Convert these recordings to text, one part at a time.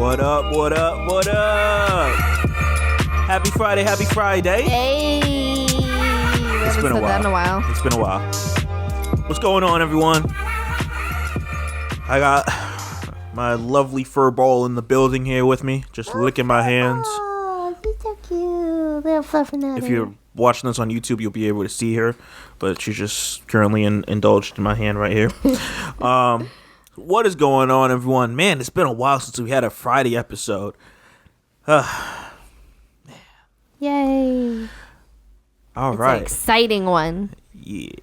What up, what up, what up? Happy Friday, happy Friday. Hey. It's been a while. It's been a while. What's going on, everyone? I got my lovely fur ball in the building here with me, just licking my hands. Oh, she's so cute. Little fluffernutter. If you're watching this on YouTube, you'll be able to see her, but she's just currently indulged in my hand right here. What is going on, everyone? Man, it's been a while since we had a Friday episode. Yay. All It's right. an exciting one. Yeah.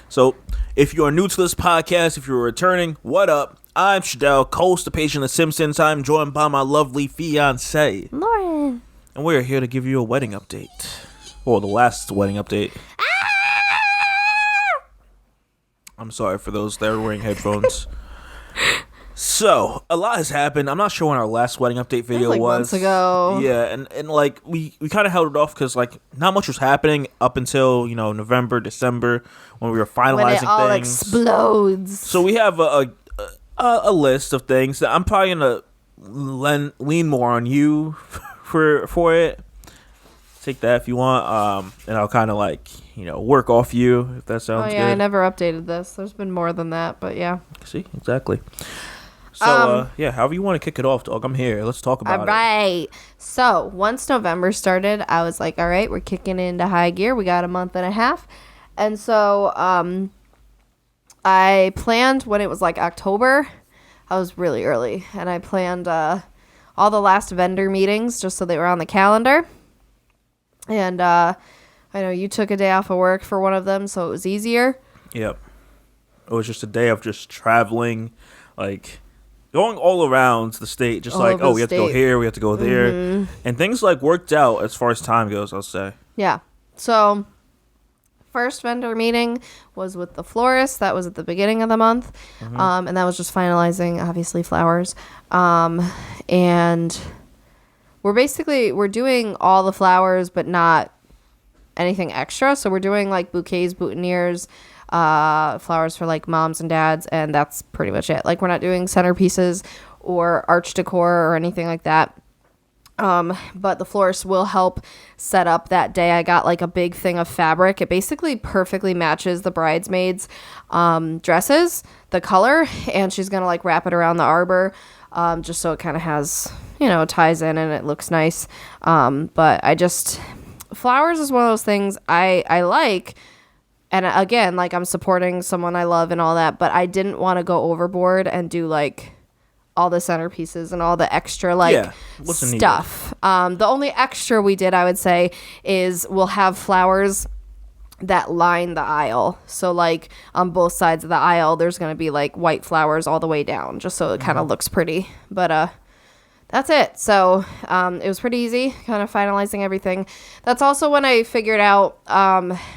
So, if you are new to this podcast, if you're returning, what up? I'm Shadell, co-host of Paging the Simpsons. I'm joined by my lovely fiance, Lauren. and we're here to give you a wedding update. Or the last wedding update. I'm sorry for those that are wearing headphones. So, a lot has happened. I'm not sure when our last wedding update video was. Months ago. Yeah, and like, we kind of held it off because, like, not much was happening up until, November, December, when we were finalizing When it all things. explodes. So we have a list of things that I'm probably gonna lean more on you for it. Take that if you want, and I'll kind of work off you if that sounds good. Oh yeah, I never updated this. There's been more than that, but yeah. See, exactly. So however you want to kick it off, dog. I'm here. Let's talk about All right. So once November started, I was like, all right, we're kicking into high gear. We got a month and a half, and so I planned when it was like October. I was really early, and I planned all the last vendor meetings just so they were on the calendar. And I know you took a day off of work for one of them, so it was easier. Yep. It was just a day of just traveling, like going all around the state, just like, we have to go here, we have to go there. Mm-hmm. And things worked out as far as time goes, I'll say. Yeah. So first vendor meeting was with the florist. That was at the beginning of the month. Mm-hmm. And that was just finalizing, obviously, flowers. And we're doing all the flowers, but not anything extra. So we're doing like bouquets, boutonnieres, flowers for like moms and dads, and that's pretty much it. Like, we're not doing centerpieces or arch decor or anything like that. But the florist will help set up that day. I got like a big thing of fabric. It basically perfectly matches the bridesmaids' dresses, the color, and she's gonna like wrap it around the arbor, just so it kind of has, ties in and it looks nice. But flowers is one of those things I like. And again, like, I'm supporting someone I love and all that, but I didn't want to go overboard and do like all the centerpieces and all the extra stuff. The only extra we did, I would say, is we'll have flowers that line the aisle. So like on both sides of the aisle, there's going to be like white flowers all the way down, just so it kind of looks pretty. But that's it. So it was pretty easy, kind of finalizing everything. That's also when I figured out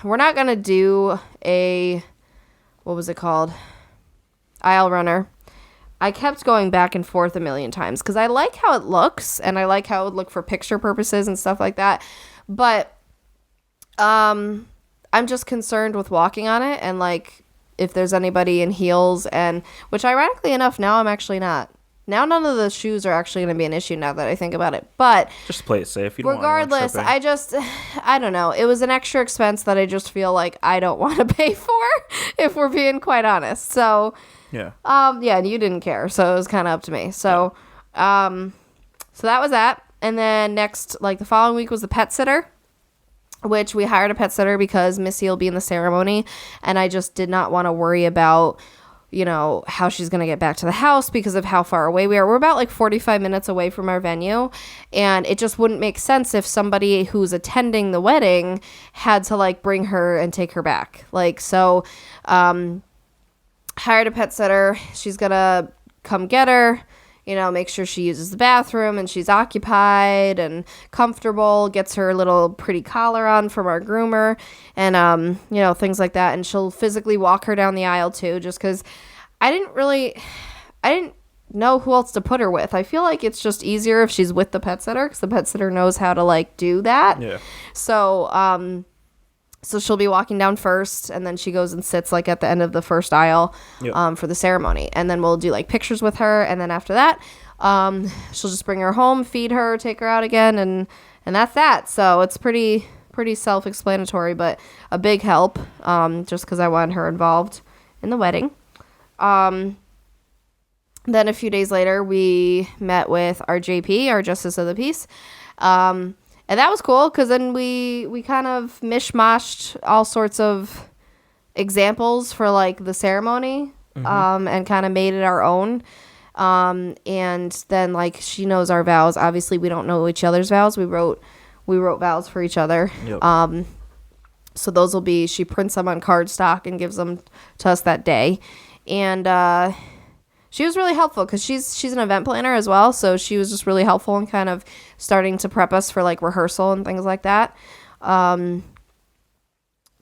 we're not going to do what was it called? Aisle runner. I kept going back and forth a million times because I like how it looks and I like how it would look for picture purposes and stuff like that. But I'm just concerned with walking on it and like if there's anybody in heels, and which ironically enough, now I'm actually not. Now none of the shoes are actually going to be an issue now that I think about it. But just play it safe. You don't regardless, want I don't know. It was an extra expense that I just feel like I don't want to pay for, if we're being quite honest. So yeah. And you didn't care, so it was kind of up to me. So so that was that. And then next, like the following week was the pet sitter, which we hired a pet sitter because Missy will be in the ceremony, and I just did not want to worry about how she's going to get back to the house because of how far away we are. We're about like 45 minutes away from our venue, and it just wouldn't make sense if somebody who's attending the wedding had to like bring her and take her back. So hired a pet sitter. She's going to come get her, make sure she uses the bathroom and she's occupied and comfortable, gets her little pretty collar on from our groomer, and, things like that. And she'll physically walk her down the aisle too, just because I didn't know who else to put her with. I feel like it's just easier if she's with the pet sitter because the pet sitter knows how to like do that. Yeah. So, So she'll be walking down first, and then she goes and sits like at the end of the first aisle for the ceremony. And then we'll do like pictures with her. And then after that, She'll just bring her home, feed her, take her out again, and that's that. So it's pretty self-explanatory, but a big help, just because I wanted her involved in the wedding. Then a few days later, we met with our JP, our Justice of the Peace. And that was cool because then we kind of mishmashed all sorts of examples for like the ceremony, and kind of made it our own. And then like she knows our vows. Obviously, we don't know each other's vows. We wrote vows for each other. Yep. So those will be, she prints them on cardstock and gives them to us that day. And she was really helpful because she's an event planner as well. So she was just really helpful in kind of starting to prep us for like rehearsal and things like that.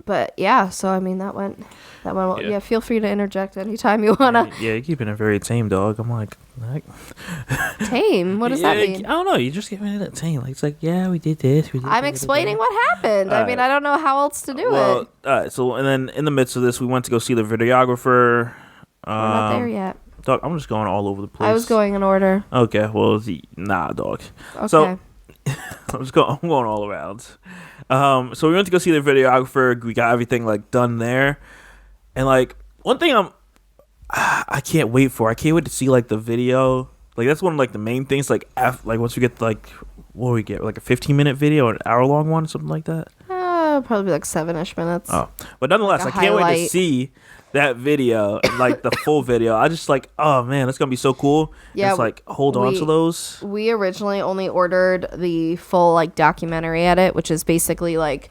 But yeah, so I mean that went well. Yeah, feel free to interject anytime you wanna. Yeah, you're keeping it very tame, dog. I'm like tame? What does that mean? I don't know. You just giving it tame. Like, it's like, yeah, we did this. I'm explaining what happened. I mean, I don't know how else to do it. All right. So, and then in the midst of this, we went to go see the videographer. We're not there yet. Dog, I'm just going all over the place. I was going in order. Okay, well, nah, dog. Okay. So, I'm going all around. So we went to go see the videographer. We got everything like done there, and like one thing I can't wait for. I can't wait to see like the video. Like that's one of like the main things. Like like once we get like what do we get, like a 15-minute video, or an hour-long one, something like that. Probably like 7-ish minutes. Oh, but nonetheless, like I can't wait to see that video, like the full video. I just like, oh man, that's gonna be so cool. Yeah, it's like hold on to those. We originally only ordered the full like documentary edit, which is basically like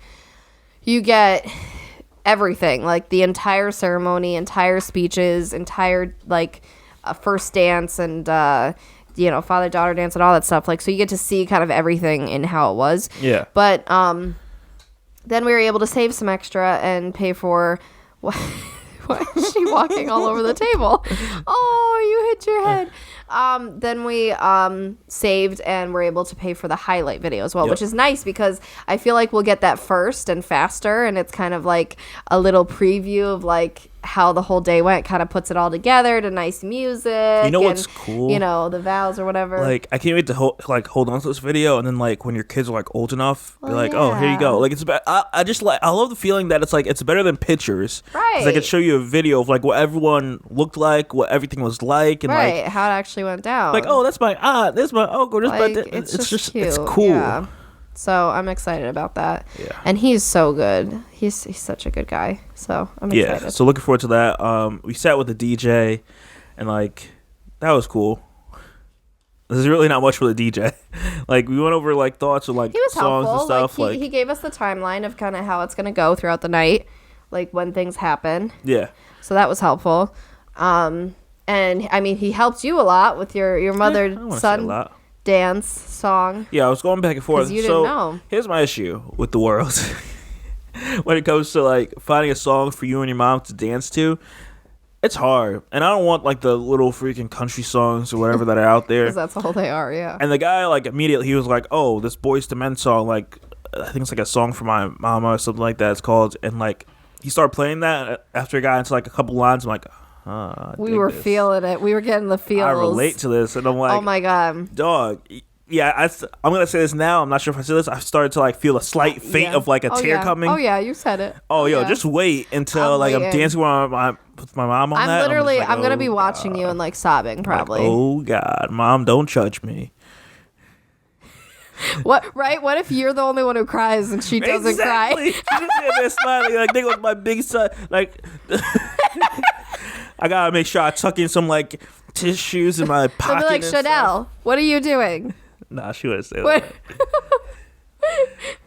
you get everything, like the entire ceremony, entire speeches, entire like first dance, and father-daughter dance and all that stuff. Like, so you get to see kind of everything in how it was. Yeah. But then we were able to save some extra and pay for. Why is she walking all over the table? Oh, you hit your head. Then we saved and were able to pay for the highlight video as well, which is nice because I feel like we'll get that first and faster, and it's kind of like a little preview of like how the whole day went. Kind of puts it all together to nice music. You know what's cool? You know, the vows or whatever. Like, I can't wait to hold on to this video, and then like when your kids are like old enough, they're like, oh, here you go. Like, it's I love the feeling that it's like it's better than pictures, right? Because I could show you a video of like what everyone looked like, what everything was like, and right, like how it actually went down. Like, oh, that's my aunt, this my uncle, this like, my it's just cute. It's cool. Yeah. So I'm excited about that. Yeah. And he's so good. He's such a good guy. So I'm excited. Yeah. So looking forward to that. We sat with the DJ, and like that was cool. There's really not much for the DJ. Like we went over like thoughts of like songs helpful. and stuff. Like he gave us the timeline of kind of how it's gonna go throughout the night, like when things happen. Yeah. So that was helpful. And I mean, he helped you a lot with your mother son dance song. Yeah, I was going back and forth. You didn't know. Here's my issue with the world. When it comes to like finding a song for you and your mom to dance to, it's hard. And I don't want like the little freaking country songs or whatever that are out there. Because that's all they are, yeah. And the guy like immediately he was like, oh, this Boyz II Men song, like I think it's like a song for my mama or something like that it's called. And like he started playing that after it got into like a couple lines. I'm like, we were feeling it. We were getting the feels. I relate to this, and I'm like, oh my god, dog. Yeah, I'm gonna say this now. I'm not sure if I say this. I started to like feel a slight faint of like a tear coming. Oh yeah, you said it. Oh yo, just wait until I'm dancing with my mom on that. I'm gonna be watching you and like sobbing probably. Like, oh god, mom, don't judge me. What? Right? What if you're the only one who cries and she doesn't cry? She's there smiling like they was my big son. Like I gotta make sure I tuck in some like tissues in my pocket. I'll be like, Shadell, what are you doing? Nah, she wouldn't say that.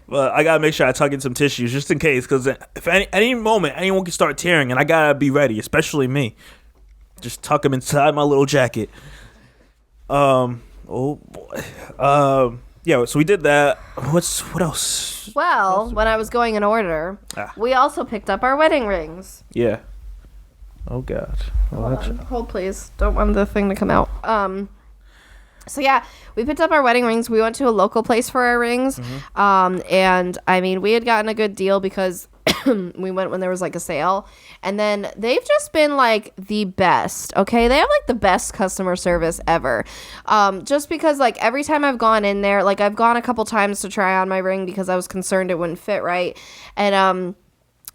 But I gotta make sure I tuck in some tissues just in case, because if any moment anyone can start tearing, and I gotta be ready, especially me. Just tuck them inside my little jacket. Oh boy. Yeah, so we did that. What else? Well, when I was going in order, we also picked up our wedding rings. Yeah. Oh god. Hold please. Don't want the thing to come out. So yeah, we picked up our wedding rings. We went to a local place for our rings. Mm-hmm. And I mean, we had gotten a good deal because We went when there was like a sale, and then they've just been like the best. Okay, they have like the best customer service ever. Just because like every time I've gone in there, like I've gone a couple times to try on my ring because I was concerned it wouldn't fit right, and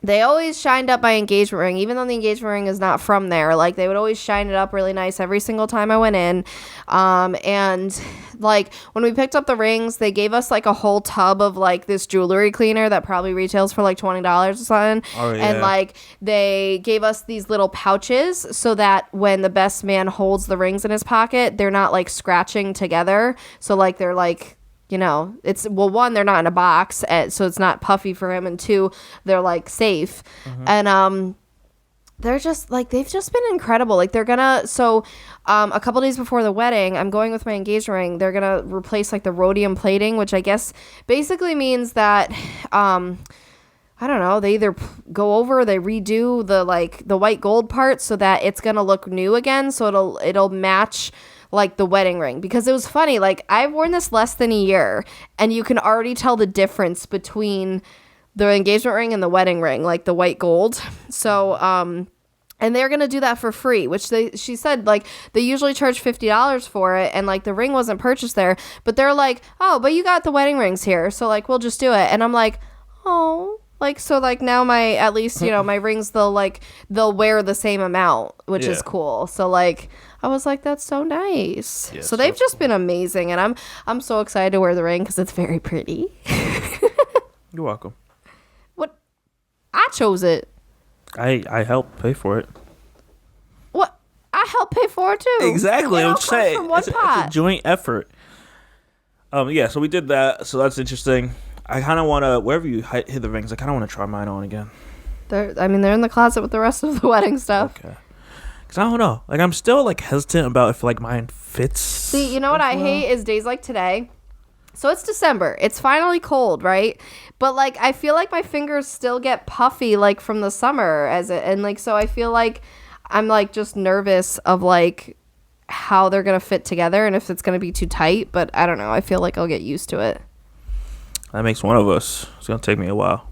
they always shined up my engagement ring, even though the engagement ring is not from there. Like, they would always shine it up really nice every single time I went in. And, like, when we picked up the rings, they gave us, like, a whole tub of, like, this jewelry cleaner that probably retails for, like, $20 or something. Oh, yeah. And, like, they gave us these little pouches so that when the best man holds the rings in his pocket, they're not, like, scratching together. So, like, they're, like... You know, it's, well, one, they're not in a box, so it's not puffy for him, and two, they're, like, safe. And, they're just, like, they've just been incredible. Like, they're gonna, so, a couple days before the wedding, I'm going with my engagement ring, they're gonna replace, like, the rhodium plating, which I guess basically means that, I don't know, they either go over, they redo the, like, the white gold part so that it's gonna look new again, so it'll match like the wedding ring. Because it was funny, like I've worn this less than a year and you can already tell the difference between the engagement ring and the wedding ring, like the white gold. So and they're gonna do that for free, which she said like they usually charge $50 for it, and like the ring wasn't purchased there, but they're like, oh, but you got the wedding rings here, so like we'll just do it. And I'm like, oh, like, so like now my, at least, you know, my rings, they'll wear the same amount, which is cool. So like I was like, that's so nice. Yeah, so they've just been amazing, and I'm so excited to wear the ring because it's very pretty. You're welcome. What? I chose it. I helped pay for it. What? I helped pay for it too. Exactly. I'm saying from one pot. It's a joint effort. Yeah. So we did that. So that's interesting. I kind of want to, wherever you hit the rings, I kind of want to try mine on again. They're in the closet with the rest of the wedding stuff. Okay. Because I don't know. Like, I'm still, like, hesitant about if, like, mine fits. See, you know what I hate is days like today. So it's December. It's finally cold, right? But, like, I feel like my fingers still get puffy, like, from the summer. And, like, so I feel like I'm, like, just nervous of, like, how they're going to fit together and if it's going to be too tight. But I don't know. I feel like I'll get used to it. That makes one of us. It's going to take me a while.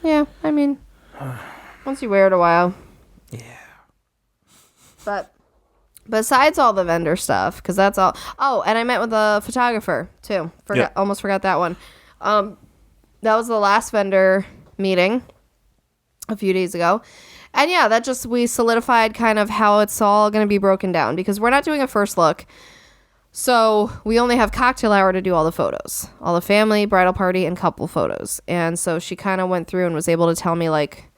Yeah, I mean, once you wear it a while. Yeah. But besides all the vendor stuff, because that's all. Oh, and I met with a photographer too. Almost forgot that one. That was the last vendor meeting a few days ago. And yeah, that just, we solidified kind of how it's all going to be broken down, because we're not doing a first look. So we only have cocktail hour to do all the photos, all the family, bridal party, and couple photos. And so she kind of went through and was able to tell me like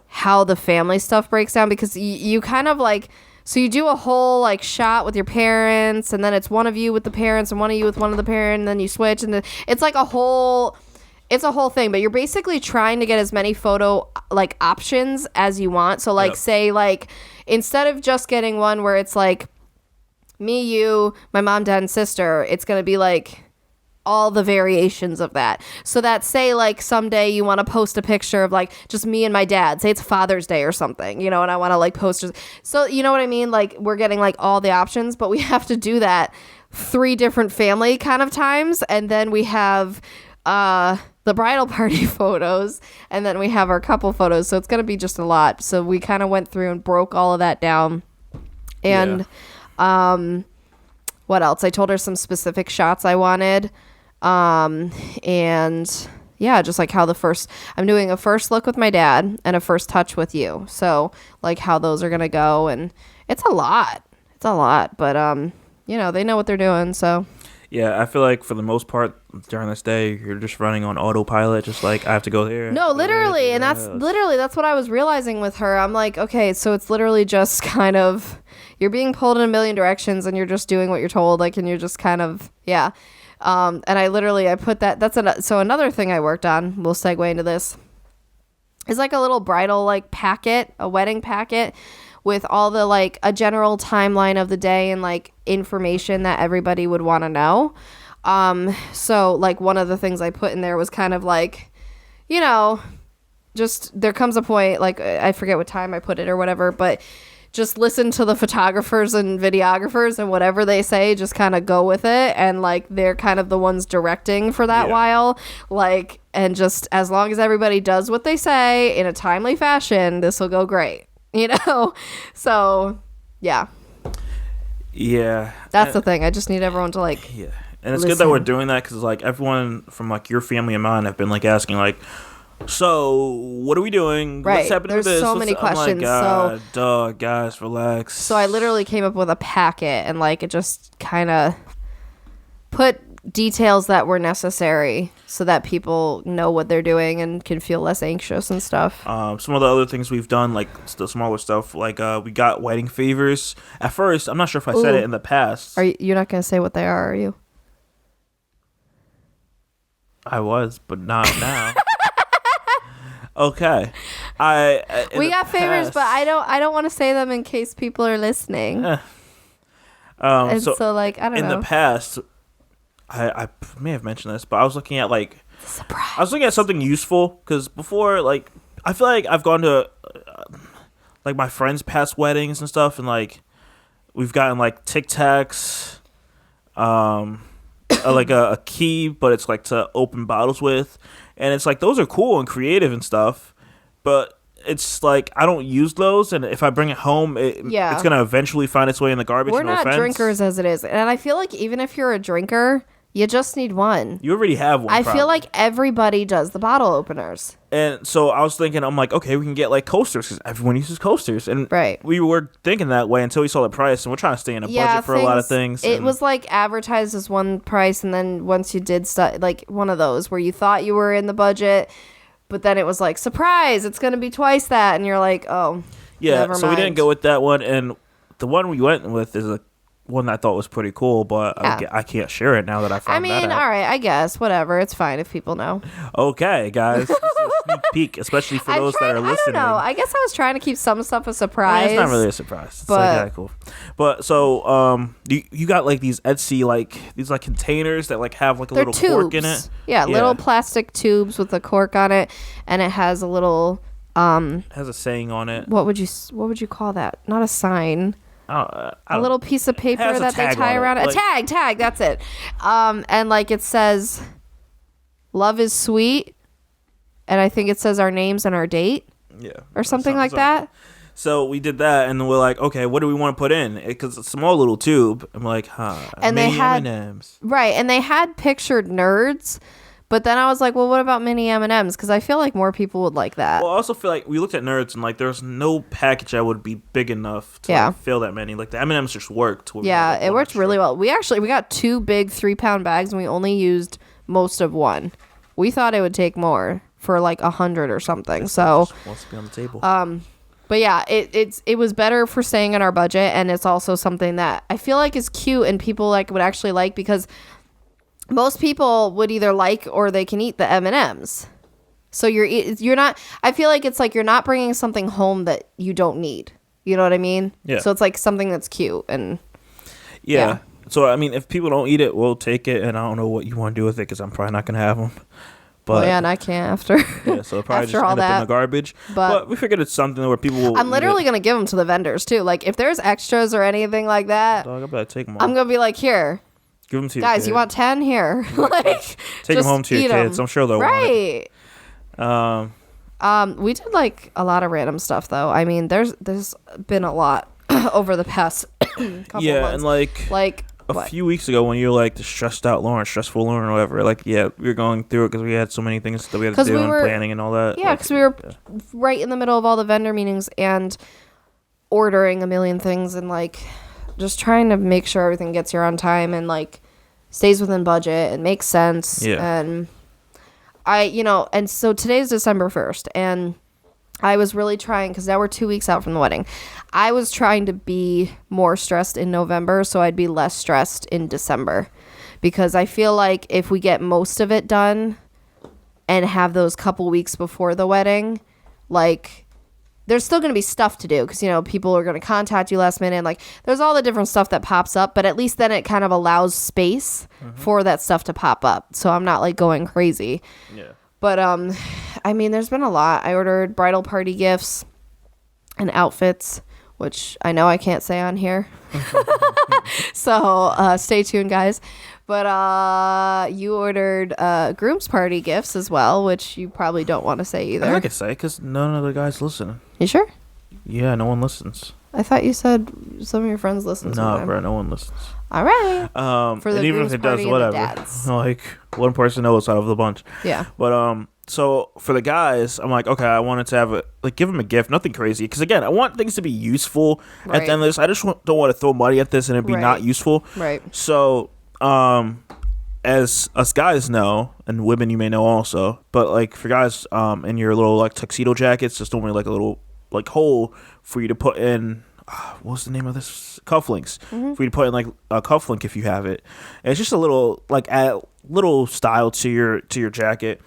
how the family stuff breaks down, because you kind of like, so you do a whole like shot with your parents, and then it's one of you with the parents and one of you with one of the parents, and then you switch, and then it's like a whole thing. But you're basically trying to get as many photo like options as you want. So like say like instead of just getting one where it's like me, you, my mom, dad, and sister, it's going to be like all the variations of that. So that say like someday you want to post a picture of like just me and my dad, say it's Father's Day or something, you know, and I want to like post. So you know what I mean? Like we're getting like all the options, but we have to do that 3 different family kind of times. And then we have the bridal party photos, and then we have our couple photos. So it's going to be just a lot. So we kind of went through and broke all of that down. And what else? I told her some specific shots I wanted. And yeah, just like how I'm doing a first look with my dad and a first touch with you. So like how those are going to go. And it's a lot, but, you know, they know what they're doing. So yeah, I feel like for the most part during this day, you're just running on autopilot, just like I have to go there. No, literally. And that's what I was realizing with her. I'm like, okay, so it's literally just kind of, you're being pulled in a million directions and you're just doing what you're told. Like, and you're just kind of, yeah. And I put that, so another thing I worked on, we'll segue into this, is like a little bridal like packet, a wedding packet with all the like a general timeline of the day and like information that everybody would want to know. So like one of the things I put in there was kind of like, you know, just there comes a point, like I forget what time I put it or whatever, but just listen to the photographers and videographers, and whatever they say, just kind of go with it. And like, they're kind of the ones directing for that while. Like, and just as long as everybody does what they say in a timely fashion, this will go great, you know? So, yeah. Yeah. That's the thing. I just need everyone to like. Yeah. And it's good that we're doing that because like everyone from like your family and mine have been like asking like, so what are we doing? Right. What's happening There's with this? so many questions. God, duh, guys, relax. So I literally came up with a packet, and like it just kind of put details that were necessary so that people know what they're doing and can feel less anxious and stuff. Some of the other things we've done, like the smaller stuff, like we got wedding favors. At first, I'm not sure if I said it in the past. You're not going to say what they are you? I was, but not now. Okay. We got favors, but I don't want to say them in case people are listening. So like, I don't know. In the past, I may have mentioned this, but I was looking at like surprise. I was looking at something useful because before, like, I feel like I've gone to like my friends' past weddings and stuff, and like we've gotten like Tic Tacs, like a key, but it's like to open bottles with, and it's like those are cool and creative and stuff, but it's like I don't use those, and if I bring it home, it's gonna eventually find its way in the garbage. We're not drinkers as it is, and I feel like even if you're a drinker, you just need one. You already have one. I feel like everybody does the bottle openers. And so I was thinking, I'm like, okay, we can get like coasters because everyone uses coasters. And we were thinking that way until we saw the price, and we're trying to stay in a budget for a lot of things. It was like advertised as one price, and then once you did like one of those where you thought you were in the budget, but then it was like, surprise, it's going to be twice that. And you're like, oh, never so mind. we didn't go with that one. And the one we went with is a one I thought was pretty cool, but I can't share it now that I found that out. All right, I guess, whatever. It's fine if people know. Okay, guys. This is a sneak peek, especially for those that are listening. I don't know. I guess I was trying to keep some stuff a surprise. It's not really a surprise. It's like, yeah, cool. But so, you got like these Etsy, like these like containers that like have like a little cork in it. Yeah, little plastic tubes with a cork on it, and it has a little it has a saying on it. What would you call that? Not a sign. A little piece of paper that they tie around it. A tag, that's it. And like it says, love is sweet, and I think it says our names and our date. Yeah. Or something like that. So we did that, and we're like, okay, what do we want to put in? Because it's a small little tube. I'm like, and they had M&Ms. Right, and they had pictured nerds. But then I was like, well, what about mini M&Ms? Because I feel like more people would like that. Well, I also feel like we looked at nerds and like there's no package that would be big enough to like, fill that many. Like the M&Ms just worked. Yeah, it worked really well. We got 2 big 3-pound bags and we only used most of one. We thought it would take more for like 100 or something. So wants to be on the table. But yeah, it was better for staying in our budget, and it's also something that I feel like is cute and people like would actually like because most people would either like or they can eat the M&Ms. So you're not, I feel like it's like you're not bringing something home that you don't need. You know what I mean? Yeah. So it's like something that's cute and yeah. So I mean, if people don't eat it, we'll take it, and I don't know what you want to do with it because I'm probably not gonna have them. But and I can't after. Yeah, so it'll probably just end up in the garbage. But we figured it's something where people will. I'm literally gonna give them to the vendors too. Like if there's extras or anything like that, dog, I better take them all. I'm gonna be like, here. Give them to guys. Your kid. You want 10 here? Like, take them home to your kids. I'm sure they'll want it. We did like a lot of random stuff though. I mean, there's been a lot over the past couple months. And like a few weeks ago when you were like the stressful Lauren or whatever, like we were going through it because we had so many things that we had to do and planning and all that. Yeah, because we were right in the middle of all the vendor meetings and ordering a million things and like just trying to make sure everything gets here on time and like stays within budget and makes sense. Yeah. And and so today's December 1st and I was really trying, because now we're 2 weeks out from the wedding. I was trying to be more stressed in November so I'd be less stressed in December, because I feel like if we get most of it done and have those couple weeks before the wedding, like there's still going to be stuff to do because, people are going to contact you last minute. And, like, there's all the different stuff that pops up, but at least then it kind of allows space for that stuff to pop up. So I'm not, like, going crazy. Yeah. But, I mean, there's been a lot. I ordered bridal party gifts and outfits, which I know I can't say on here. So stay tuned, guys. But you ordered groom's party gifts as well, which you probably don't want to say either. I can say because none of the guys listen. You sure? Yeah, no one listens. I thought you said some of your friends listen. No, bro, no one listens. All right. For the and even if it does, whatever. Like one person knows out of the bunch. Yeah. But so for the guys, I'm like, okay, I wanted to have give them a gift, nothing crazy, because again, I want things to be useful at the end of this. I just don't want to throw money at this and it be not useful. Right. So, as us guys know, and women you may know also, but like for guys, in your little like tuxedo jackets, just normally like a little like hole for you to put in. What's the name of this? Cufflinks. For you to put in like a cufflink if you have it. And it's just a little like add little style to your jacket.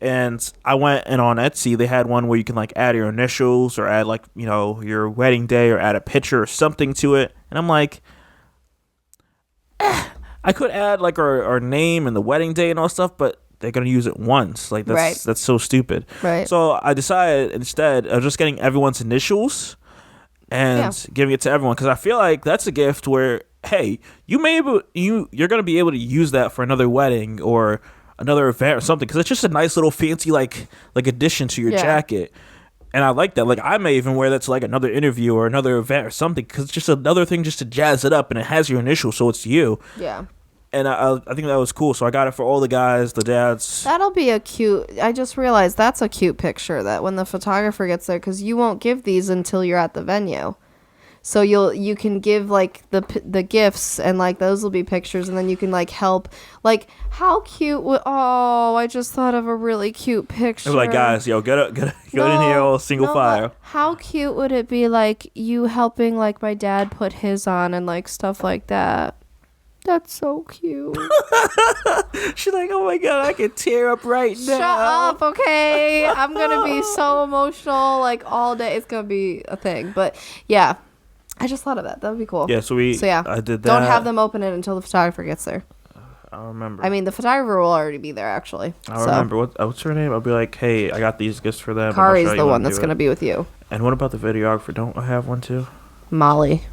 And I went and on Etsy they had one where you can like add your initials or add like, you know, your wedding day or add a picture or something to it. And I'm like, I could add like our name and the wedding day and all stuff, but they're gonna use it once. Like that's so stupid. Right. So I decided instead of just getting everyone's initials and giving it to everyone, because I feel like that's a gift where, hey, you're gonna be able to use that for another wedding or another event or something, because it's just a nice little fancy like addition to your jacket. And I like that. Like I may even wear that to like another interview or another event or something, because it's just another thing just to jazz it up, and it has your initials, so it's you. Yeah. And I think that was cool. So I got it for all the guys, the dads. That'll be a cute. I just realized that's a cute picture that when the photographer gets there, because you won't give these until you're at the venue. So you can give like the gifts, and like those will be pictures, and then you can like help. Like how cute I just thought of a really cute picture. Like guys, yo, get in here, all single file. How cute would it be, like you helping like my dad put his on and like stuff like that? That's so cute. She's like, oh my God, I can tear up right now. Shut up, okay? I'm going to be so emotional like all day. It's going to be a thing. But yeah, I just thought of that. That would be cool. Yeah, so I did that. Don't have them open it until the photographer gets there. I remember. I mean, the photographer will already be there, actually. I remember. What's her name? I'll be like, hey, I got these gifts for them. Kari's the one that's going to be with you. And what about the videographer? Don't I have one too? Molly.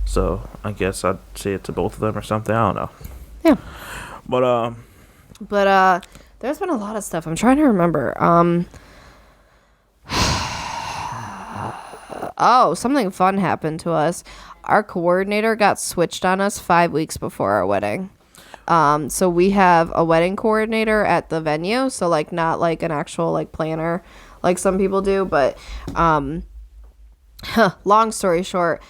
So I guess I'd say it to both of them or something. I don't know. Yeah. But there's been a lot of stuff. I'm trying to remember. Something fun happened to us. Our coordinator got switched on us 5 weeks before our wedding. So we have a wedding coordinator at the venue. So like not like an actual like planner like some people do, but long story short,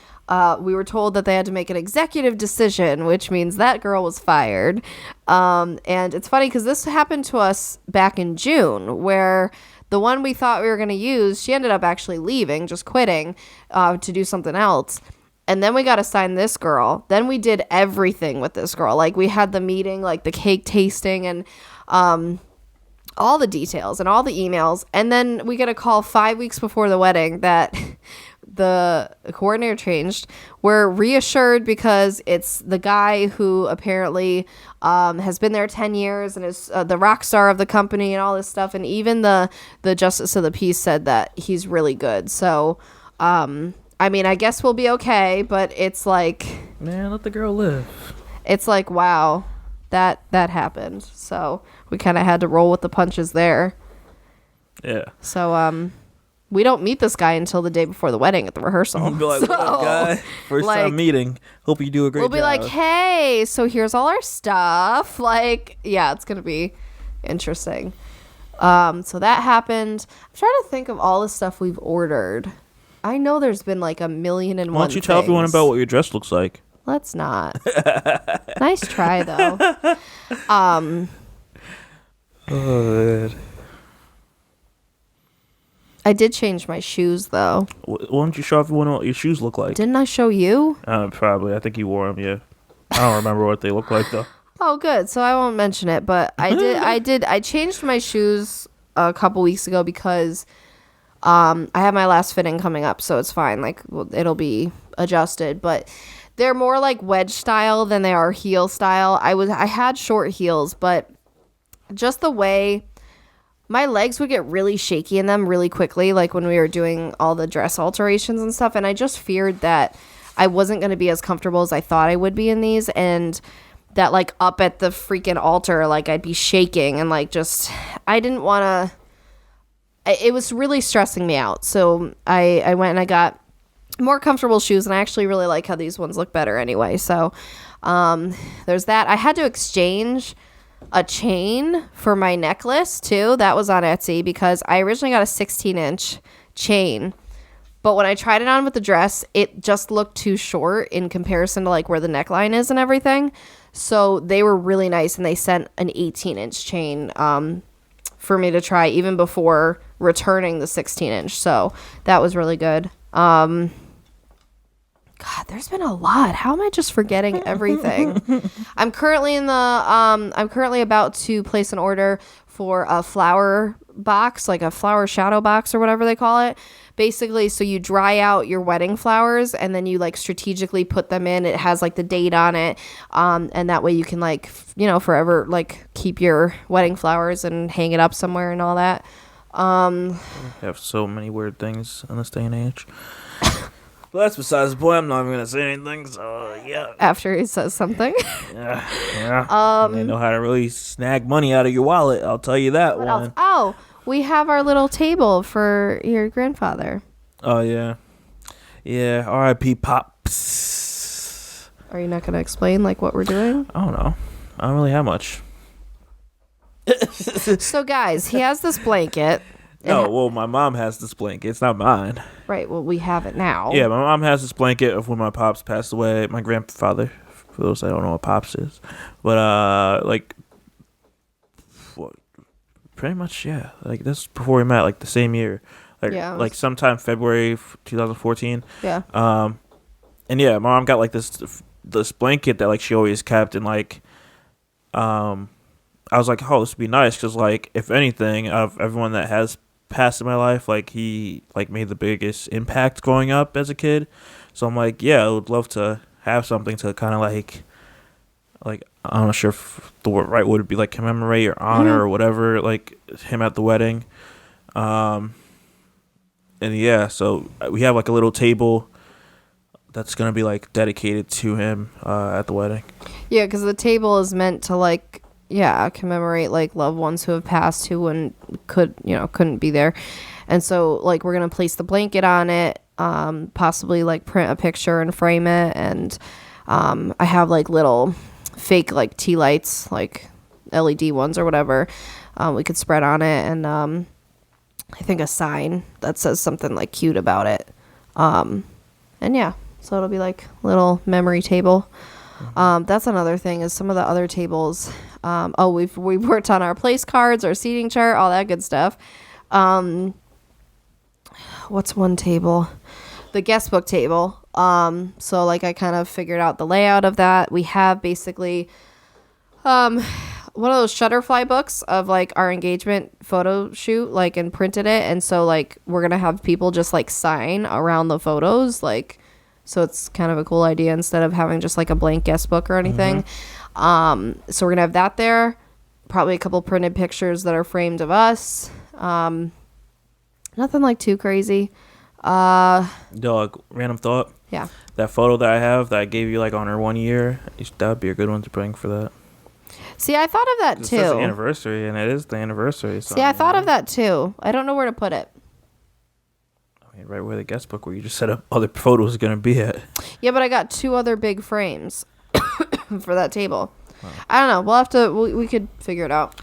we were told that they had to make an executive decision, which means that girl was fired. And it's funny because this happened to us back in June, where the one we thought we were going to use, she ended up actually leaving, just quitting to do something else. And then we got assigned this girl. Then we did everything with this girl. Like we had the meeting, like the cake tasting and all the details and all the emails. And then we get a call 5 weeks before the wedding that the coordinator changed. We're reassured because it's the guy who apparently has been there 10 years and is the rock star of the company and all this stuff. And even the justice of the peace said that he's really good. So, I mean, I guess we'll be okay, but it's like, man, let the girl live. It's like, wow, that happened. So we kind of had to roll with the punches there. Yeah. So, we don't meet this guy until the day before the wedding at the rehearsal. We'll be like, what up, guy? First time meeting. Hope you do a great job. We'll be like, hey, so here's all our stuff. Like, yeah, it's going to be interesting. So that happened. I'm trying to think of all the stuff we've ordered. I know there's been like a million and one. Why don't you tell everyone about what your dress looks like? Let's not. Nice try, though. Oh, I did change my shoes, though. Why don't you show everyone what your shoes look like? Didn't I show you? Probably. I think you wore them, yeah. I don't remember what they look like, though. Oh, good. So I won't mention it, but I changed my shoes a couple weeks ago because I have my last fitting coming up, so it's fine. Like, it'll be adjusted, but they're more like wedge style than they are heel style. I had short heels, but just the way my legs would get really shaky in them really quickly, like when we were doing all the dress alterations and stuff. And I just feared that I wasn't going to be as comfortable as I thought I would be in these. And that like up at the freaking altar, like I'd be shaking and like just, I didn't want to, it was really stressing me out. So I went and I got more comfortable shoes, and I actually really like how these ones look better anyway. So there's that. I had to exchange a chain for my necklace too. That was on Etsy because I originally got a 16-inch chain, but when I tried it on with the dress, it just looked too short in comparison to like where the neckline is and everything. So they were really nice, and they sent an 18-inch chain for me to try even before returning the 16-inch. So that was really good. God, there's been a lot. How am I just forgetting everything? I'm currently about to place an order for a flower box, like a flower shadow box or whatever they call it. Basically, so you dry out your wedding flowers and then you like strategically put them in. It has like the date on it. And that way you can like, forever like keep your wedding flowers and hang it up somewhere and all that. We have so many weird things in this day and age. But that's besides the point. I'm not even going to say anything, so yeah. After he says something. Yeah. They know how to really snag money out of your wallet, I'll tell you that What one. else? Oh, we have our little table for your grandfather. Oh, yeah. Yeah, R.I.P. Pops. Are you not going to explain, like, what we're doing? I don't know. I don't really have much. So, guys, he has this blanket. No, well, my mom has this blanket. It's not mine. Right, well, we have it now. Yeah, my mom has this blanket of when my pops passed away. My grandfather, for those that don't know what pops is. But, pretty much, yeah. Like, this is before we met, like, the same year. Like, Yeah, like sometime February 2014. Yeah. And, yeah, my mom got, like, this blanket that, like, she always kept. And, like, I was like, oh, this would be nice. Because, like, if anything, of everyone that has passed in my life, like, he like made the biggest impact growing up as a kid. So I'm like, yeah, I would love to have something to kind of like I'm not sure if the right word would be like commemorate or honor or whatever, like him at the wedding. And yeah, so we have like a little table that's gonna be like dedicated to him at the wedding. Yeah, because the table is meant to like commemorate like loved ones who have passed who couldn't be there. And so like we're gonna place the blanket on it, possibly like print a picture and frame it. And I have like little fake like tea lights, like LED ones or whatever, we could spread on it. And I think a sign that says something like cute about it. And yeah, so it'll be like a little memory table. That's another thing is some of the other tables. We've worked on our place cards, our seating chart, all that good stuff. What's one table? The guest book table. So like I kind of figured out the layout of that. We have basically one of those Shutterfly books of like our engagement photo shoot, like, and printed it. And so like we're gonna have people just like sign around the photos, like. So it's kind of a cool idea instead of having just like a blank guest book or anything. So we're going to have that there. Probably a couple printed pictures that are framed of us. Nothing like too crazy. Dog, random thought. Yeah. That photo that I have that I gave you like on her 1 year, that would be a good one to bring for that. See, I thought of that too. It's the anniversary, and it is the anniversary. So See, I thought of that too. I don't know where to put it. Right where the guest book where you just set up other photos are going to be at. Yeah, but I got 2 other big frames for that table. Wow. I don't know. We'll have to, we could figure it out.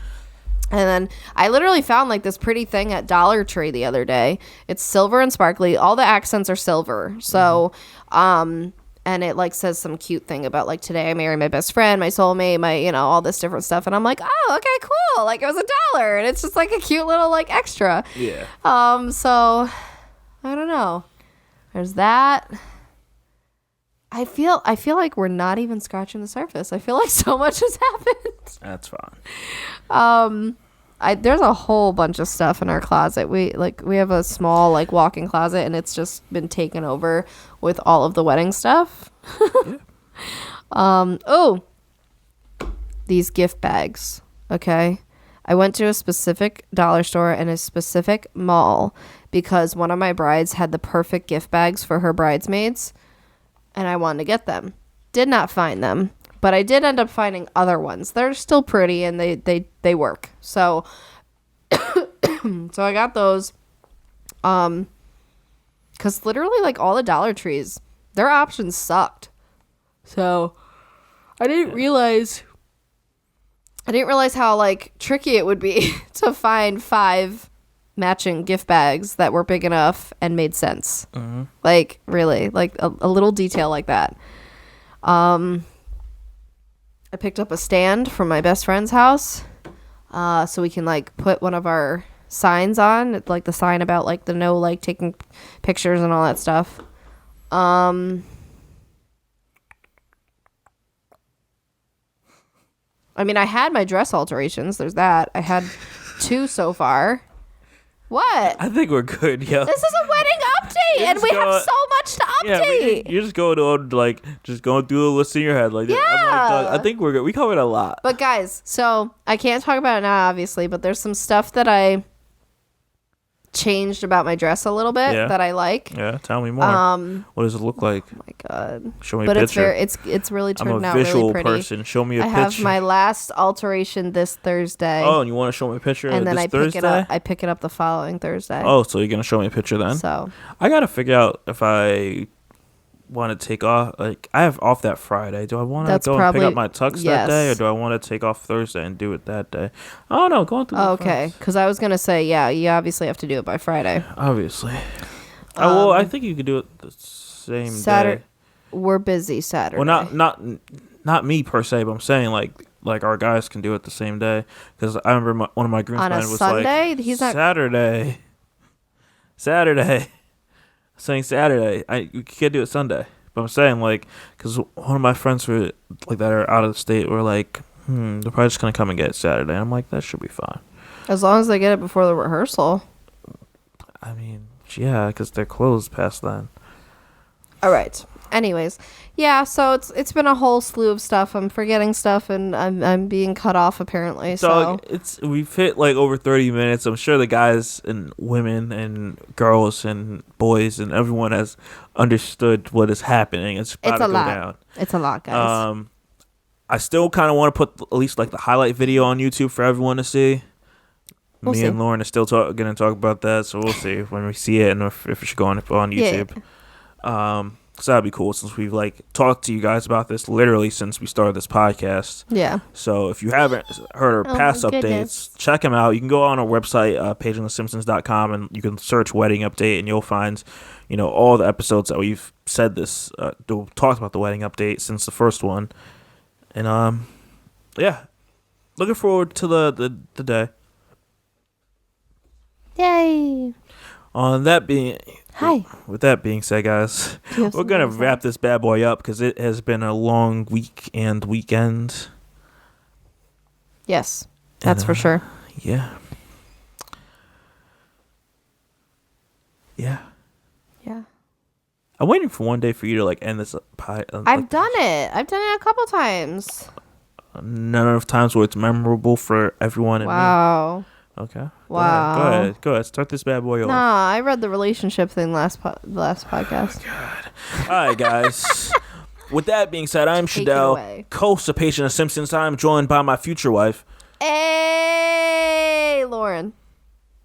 And then I literally found like this pretty thing at Dollar Tree the other day. It's silver and sparkly. All the accents are silver. So, and it like says some cute thing about like today I married my best friend, my soulmate, my, all this different stuff. And I'm like, oh, okay, cool. Like it was $1. And it's just like a cute little like extra. Yeah. So I don't know. There's that. I feel like we're not even scratching the surface. I feel like so much has happened. That's fine. There's a whole bunch of stuff in our closet. We have a small like walk-in closet, and it's just been taken over with all of the wedding stuff. Yeah. These gift bags. Okay. I went to a specific dollar store and a specific mall because one of my brides had the perfect gift bags for her bridesmaids, and I wanted to get them. Did not find them, but I did end up finding other ones. They're still pretty and they work. So so I got those. Because literally, like, all the Dollar Trees, their options sucked. So I didn't realize how, like, tricky it would be to find 5 matching gift bags that were big enough and made sense. Mm-hmm. Like, really, like a little detail like that. I picked up a stand from my best friend's house, so we can, like, put one of our signs on, like the sign about, like, the no, like, taking pictures and all that stuff. I mean, I had my dress alterations. There's that. I had 2 so far. What? I think we're good, yo. This is a wedding update, and we have so much to update. Yeah, you're just going on, like, just going through the list in your head. Like, yeah. I think we're good. We covered a lot. But, guys, so I can't talk about it now, obviously, but there's some stuff that I changed about my dress a little bit that I like. Yeah, tell me more. What does it look like? Oh my god. Show me a picture. It's really turned out I'm a really visual pretty. person. Show me a picture. I have my last alteration this Thursday. Oh, and you want to show me a picture and then this I Thursday? pick it up the following Thursday. Oh, so you're gonna show me a picture then? So I gotta figure out if I want to take off. Like, I have off that Friday. Do I want to go and pick up my tux that day, or do I want to take off Thursday and do it that day? I don't know. Going through. Okay, because I was gonna say, yeah, you obviously have to do it by Friday. Obviously. Well, I think you could do it the same Saturday. day. We're busy Saturday. Well, not me per se, but I'm saying like our guys can do it the same day, because I remember one of my groomsmen was Sunday? like, He's not Saturday. Saying Saturday, you can't do it Sunday. But I'm saying, like, because one of my friends were like that are out of the state were like, they're probably just gonna come and get it Saturday. And I'm like, that should be fine. As long as they get it before the rehearsal. I mean, yeah, because they're closed past then. All right. Anyways, yeah. So it's been a whole slew of stuff. I'm forgetting stuff, and I'm being cut off apparently. So we've hit like over 30 minutes. I'm sure the guys and women and girls and boys and everyone has understood what is happening. It's about to go down. It's a lot, guys. I still kind of want to put at least like the highlight video on YouTube for everyone to see. Me and Lauren are still going to talk about that, so we'll see when we see it and if it should go on YouTube. Yeah. So that'd be cool, since we've like talked to you guys about this literally since we started this podcast. Yeah. So if you haven't heard our past updates, check them out. You can go on our website, PagingTheSimpsons.com, and you can search wedding update, and you'll find, all the episodes that we've said this, talked about the wedding update since the first one. And yeah, looking forward to the day. Yay! With that being said, guys, we're going to wrap this bad boy up because it has been a long week and weekend. Yes, that's for sure. Yeah. Yeah. Yeah. I'm waiting for one day for you to like end this pie. I've done it a couple times. None of times where it's memorable for everyone. Wow. Me. Okay. Wow. Go ahead. Start this bad boy off. Nah, I read the relationship thing last podcast. Oh, God. All right, guys. With that being said, I'm Shadell, host of Paging the Simpsons. I'm joined by my future wife. Hey, Lauren.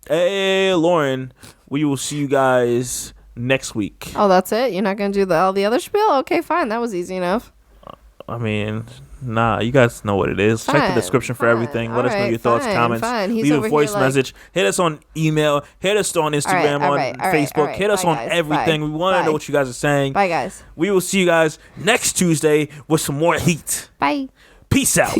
Hey, Lauren. We will see you guys next week. Oh, that's it? You're not going to do all the other spiel? Okay, fine. That was easy enough. I mean, nah, you guys know what it is. Check the description for everything. Let us know your thoughts, comments. Leave a voice message. Hit us on email. Hit us on Instagram, on Facebook. Hit us on everything. We want to know what you guys are saying. Bye, guys. We will see you guys next Tuesday with some more heat. Bye. Peace out.